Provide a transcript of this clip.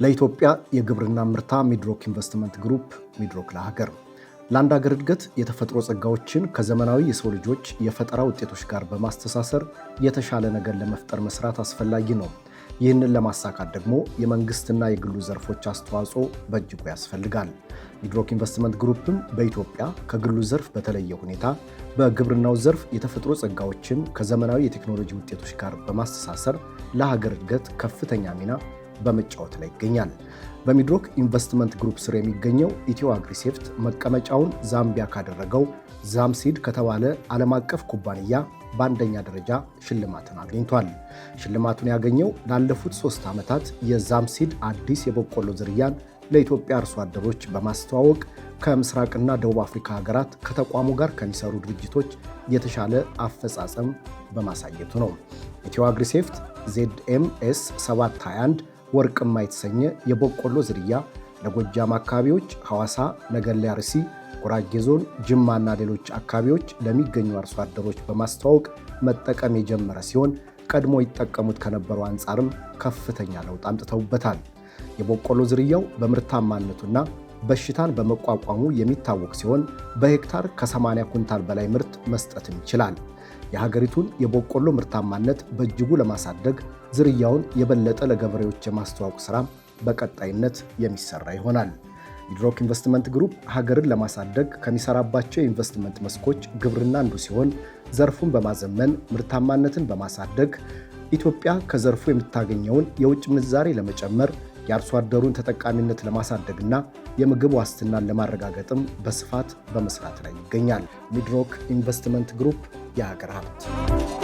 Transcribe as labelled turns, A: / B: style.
A: ለኢትዮጵያ የግብርና ምርታ ሚድሮክ ኢንቨስትመንት ግሩፕ ሚድሮክ ለሀገር ለአንድ ሀገር እድገት የተፈጥሮ ጸጋዎችን ከዘመናዊ የሰው ልጆች የፈጠራ ውጤቶች ጋር በማስተሳሰር የተሻለ ነገር ለመፍጠር መስራት አስፈላጊ ነው። ይህንን ለማሳካት ደግሞ የመንግስትና የግሉ ዘርፎች አስተዋጽኦ በእጅጉ ያስፈልጋል። ሚድሮክ ኢንቨስትመንት ግሩፕም በኢትዮጵያ ከግሉ ዘርፍ በተለየ ሁኔታ በግብርናው ዘርፍ የተፈጥሮ ጸጋዎችን ከዘመናዊ የቴክኖሎጂ ውጤቶች ጋር በማስተሳሰር ለሀገር እድገት ከፍተኛ ሚና በመጫወት ላይ ይገኛል። በሚድሮክ ኢንቨስትመንት ግሩፕ ስር የሚገኘው ኢትዮ አግሪሴፍት መቀመጫውን ዛምቢያ ካደረገው ዛምሲድ ከተባለ ዓለም አቀፍ ኩባንያ በአንደኛ ደረጃ ሽልማትን አግኝቷል። ሽልማቱን ያገኘው ላለፉት 3 ዓመታት የዛምሲድ አዲስ የበቆሎ ዝርያን ለኢትዮጵያ አርሶ አደሮች በማስተዋወቅ ከምስራቅና ደቡብ አፍሪካ ሀገራት ከተቋሙ ጋር ከሚሰሩ ድርጅቶች የተሻለ አፈጻጸም በማሳየቱ ነው። ኢትዮ አግሪሴፍት ZMS 721 ወርቅማ የተሰኘ የበቆሎ ዝርያ ለጎጃም አካባቢዎች፣ ሐዋሳ፣ ነገሌ አርሲ፣ ጉራጌ ዞን፣ ጅማና ሌሎች አካባቢዎች ለሚገኙ አርሶ አደሮች በማስተዋወቅ መጠቀም የጀመረ ሲሆን ቀድሞ ይጠቀሙት ከነበረው አንጻርም ከፍተኛ ለውጥ አምጥተውበታል። የበቆሎ ዝርያው በምርታማነቱና በሽታን በመቋቋሙ የሚታወቅ ሲሆን በሄክታር ከ80 ኩንታል በላይ ምርት መስጠትም ይችላል። የሀገሪቱን የበቆሎ ምርታማነት በእጅጉ ለማሳደግ ዝርያውን የበለጠ ለገበሬዎች የማስተዋወቅ ሥራ በቀጣይነት የሚሰራ ይሆናል። ሚድሮክ ኢንቨስትመንት ግሩፕ ሀገርን ለማሳደግ ከሚሰራባቸው የኢንቨስትመንት መስኮች ግብርና አንዱ ሲሆን ዘርፉን በማዘመን ምርታማነትን በማሳደግ ኢትዮጵያ ከዘርፉ የምታገኘውን የውጭ ምንዛሬ ለመጨመር የአርሶ አደሩን ተጠቃሚነት ለማሳደግና የምግብ ዋስትናን ለማረጋገጥም በስፋት በመስራት ላይ ይገኛል። ሚድሮክ ኢንቨስትመንት ግሩፕ የሀገር ሀብት